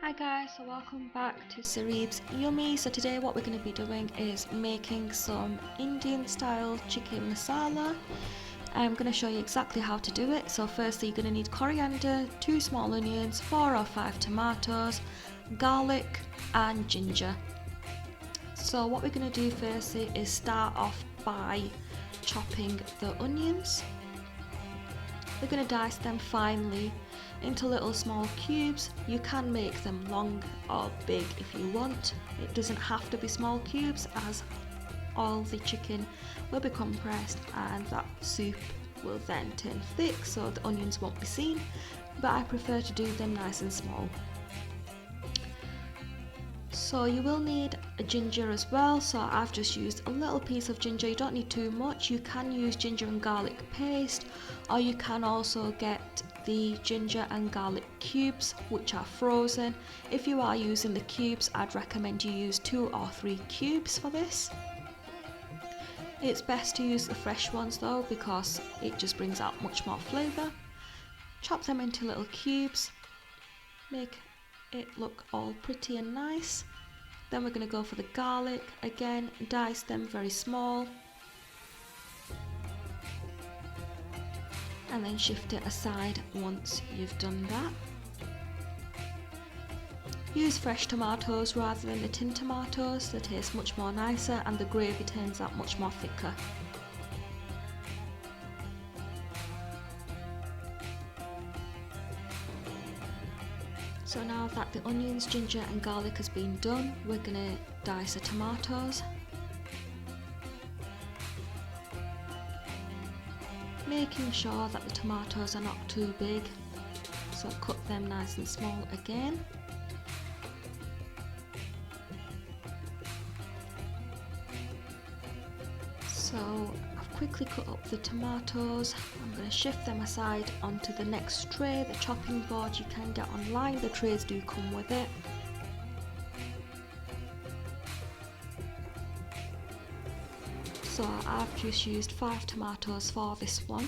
Hi guys, so welcome back to Saareeb's Yummy. So today what we're going to be doing is making some Indian style chicken masala. I'm going to show you exactly how to do it. So firstly you're going to need coriander, 2 small onions, 4 or 5 tomatoes, garlic and ginger. So what we're going to do firstly is start off by chopping the onions. We're going to dice them finely into little small cubes. You can make them long or big if you want. It doesn't have to be small cubes, as all the chicken will be compressed and that soup will then turn thick, so the onions won't be seen, but I prefer to do them nice and small. So you will need a ginger as well, so I've just used a little piece of ginger. You don't need too much. You can use ginger and garlic paste, or you can also get the ginger and garlic cubes, which are frozen. If you are using the cubes, I'd recommend you use 2 or 3 cubes for this. It's best to use the fresh ones though, because it just brings out much more flavour. Chop them into little cubes, make it look all pretty and nice. Then we're going to go for the garlic. Again, dice them very small and then shift it aside once you've done that. Use fresh tomatoes rather than the tin tomatoes. They taste much more nicer and the gravy turns out much more thicker. So now that the onions, ginger and garlic has been done, we're going to dice the tomatoes. Making sure that the tomatoes are not too big, so cut them nice and small again. So I've quickly cut up the tomatoes. I'm going to shift them aside onto the next tray, the chopping board you can get online, the trays do come with it. So I've just used 5 tomatoes for this one,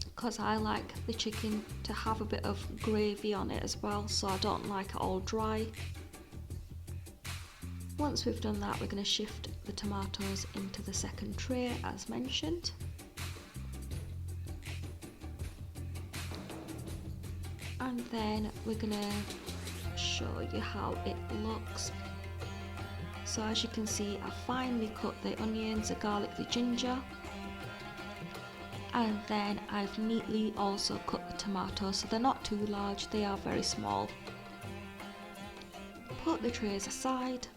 because I like the chicken to have a bit of gravy on it as well, so I don't like it all dry. Once we've done that, we're going to shift the tomatoes into the second tray as mentioned. And then we're going to show you how it looks. So as you can see, I finely cut the onions, the garlic, the ginger, and then I've neatly also cut the tomatoes, so they're not too large, they are very small. Put the trays aside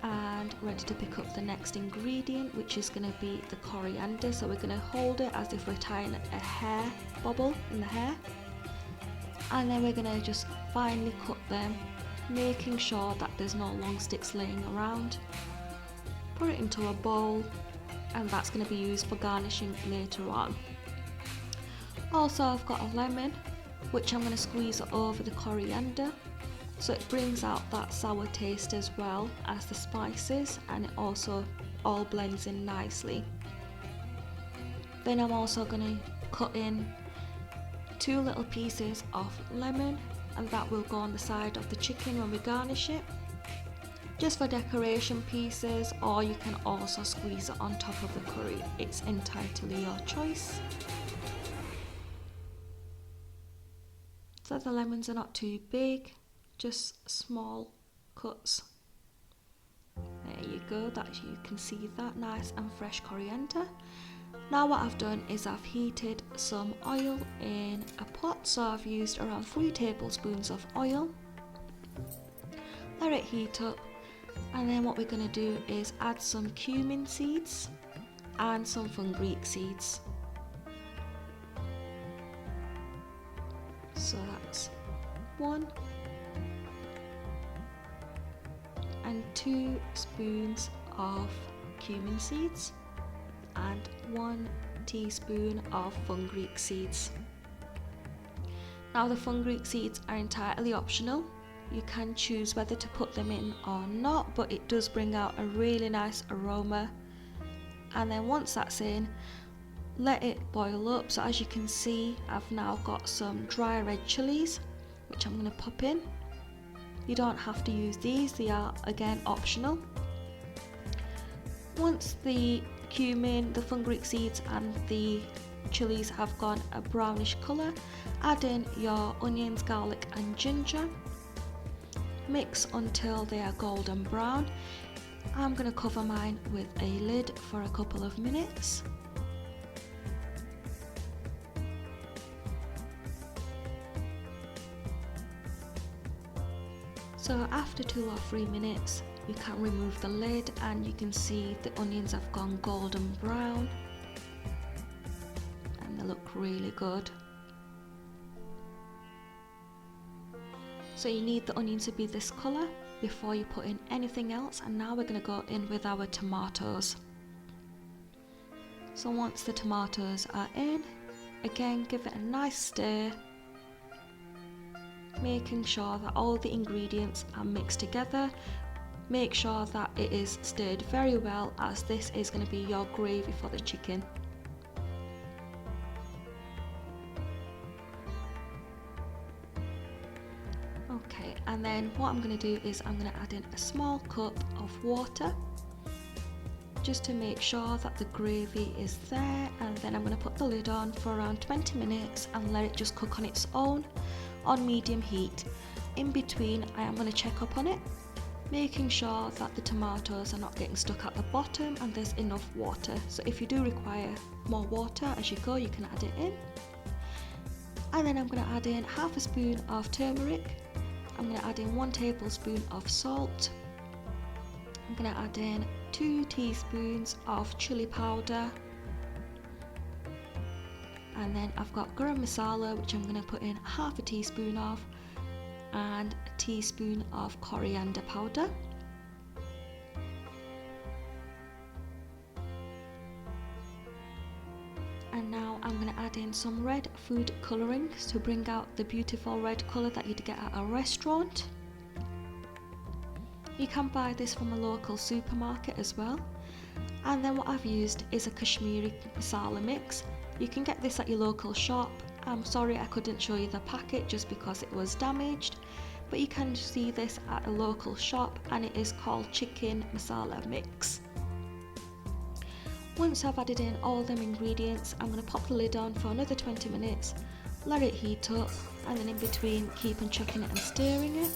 and ready to pick up the next ingredient, which is going to be the coriander. So we're going to hold it as if we're tying a hair bobble in the hair, and then we're going to just finely cut them, making sure that there's no long sticks laying around. Put it into a bowl, and that's going to be used for garnishing later on. Also I've got a lemon, which I'm going to squeeze over the coriander, so it brings out that sour taste as well as the spices, and it also all blends in nicely. Then I'm also going to cut in 2 little pieces of lemon, and that will go on the side of the chicken when we garnish it, just for decoration pieces, or you can also squeeze it on top of the curry. It's entirely your choice. So the lemons are not too big, just small cuts. There you go, that you can see that nice and fresh coriander. Now what I've done is I've heated some oil in a pot, so I've used around 3 tablespoons of oil. Let it heat up, and then what we're going to do is add some cumin seeds and some Fenugreek seeds. So that's 1 and 2 spoons of cumin seeds and 1 teaspoon of Fenugreek seeds. Now the Fenugreek seeds are entirely optional. You can choose whether to put them in or not, but it does bring out a really nice aroma. And then once that's in, let it boil up. So as you can see, I've now got some dry red chilies. which I'm going to pop in. You don't have to use these, they are again optional. Once the cumin, the fenugreek seeds and the chilies have gone a brownish colour, add in your onions, garlic and ginger. Mix until they are golden brown. I'm going to cover mine with a lid for a couple of minutes. So after 2 or 3 minutes, you can remove the lid and you can see the onions have gone golden brown and they look really good. So you need the onions to be this colour before you put in anything else, and now we're going to go in with our tomatoes. So once the tomatoes are in, again give it a nice stir, making sure that all the ingredients are mixed together. Make sure that it is stirred very well, as this is going to be your gravy for the chicken. Okay, and then what I'm going to do is I'm going to add in a small cup of water just to make sure that the gravy is there, and then I'm going to put the lid on for around 20 minutes and let it just cook on its own on medium heat. In between, I am going to check up on it, making sure that the tomatoes are not getting stuck at the bottom and there's enough water. So if you do require more water as you go, you can add it in. And then I'm going to add in half a spoon of turmeric. I'm going to add in 1 tablespoon of salt. I'm going to add in 2 teaspoons of chili powder. And then I've got Garam Massala, which I'm going to put in half a teaspoon of, and a teaspoon of coriander powder. And now I'm going to add in some red food colourings to bring out the beautiful red colour that you'd get at a restaurant. You can buy this from a local supermarket as well. And then what I've used is a Kashmiri Massala mix. You can get this at your local shop. I'm sorry I couldn't show you the packet just because it was damaged, but you can see this at a local shop and it is called Chicken Masala Mix. Once I've added in all them ingredients, I'm going to pop the lid on for another 20 minutes, let it heat up, and then in between keep on chucking it and stirring it.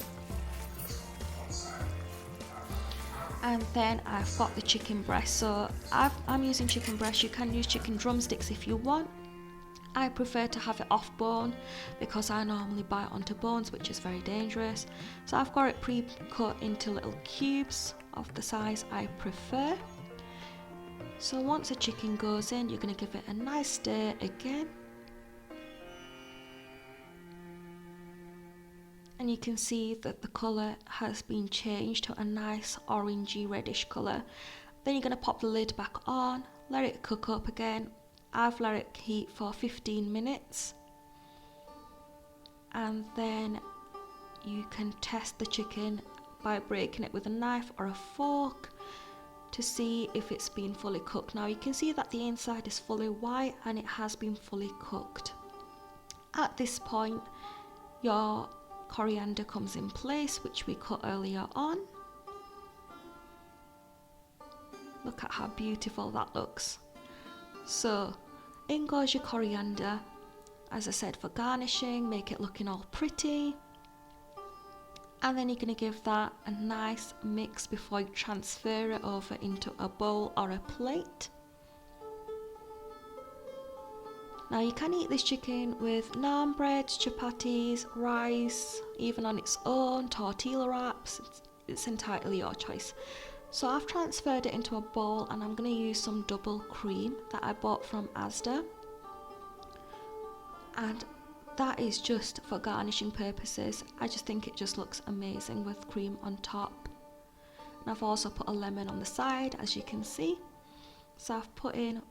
And then I've got the chicken breast, so I'm using chicken breast. You can use chicken drumsticks if you want. I prefer to have it off bone because I normally bite onto bones, which is very dangerous. So I've got it pre-cut into little cubes of the size I prefer. So once the chicken goes in, you're going to give it a nice stir again. And you can see that the colour has been changed to a nice orangey reddish colour. Then you're going to pop the lid back on, let it cook up again. I've let it heat for 15 minutes. And then you can test the chicken by breaking it with a knife or a fork to see if it's been fully cooked. Now you can see that the inside is fully white and it has been fully cooked. At this point, your coriander comes in place, which we cut earlier on. Look at how beautiful that looks. So in goes your coriander, as I said, for garnishing, make it looking all pretty. And then you're going to give that a nice mix before you transfer it over into a bowl or a plate. Now you can eat this chicken with naan breads, chapatis, rice, even on its own, tortilla wraps. It's entirely your choice. So I've transferred it into a bowl and I'm going to use some double cream that I bought from Asda. And that is just for garnishing purposes. I just think it just looks amazing with cream on top. And I've also put a lemon on the side, as you can see. So I've put in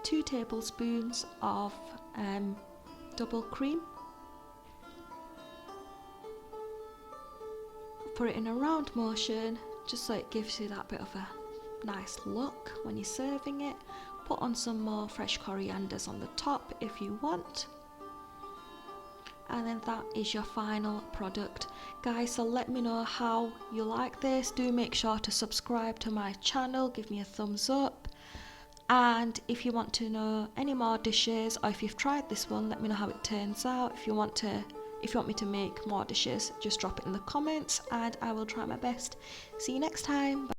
2 tablespoons of double cream. Put it in a round motion just so it gives you that bit of a nice look when you're serving it. Put on some more fresh corianders on the top if you want. and then that is your final product, guys. So let me know how you like this. Do make sure to subscribe to my channel, give me a thumbs up, and if you want to know any more dishes, or if you've tried this one, let me know how it turns out. If you want me to make more dishes, just drop it in the comments and I will try my best. See you next time. Bye.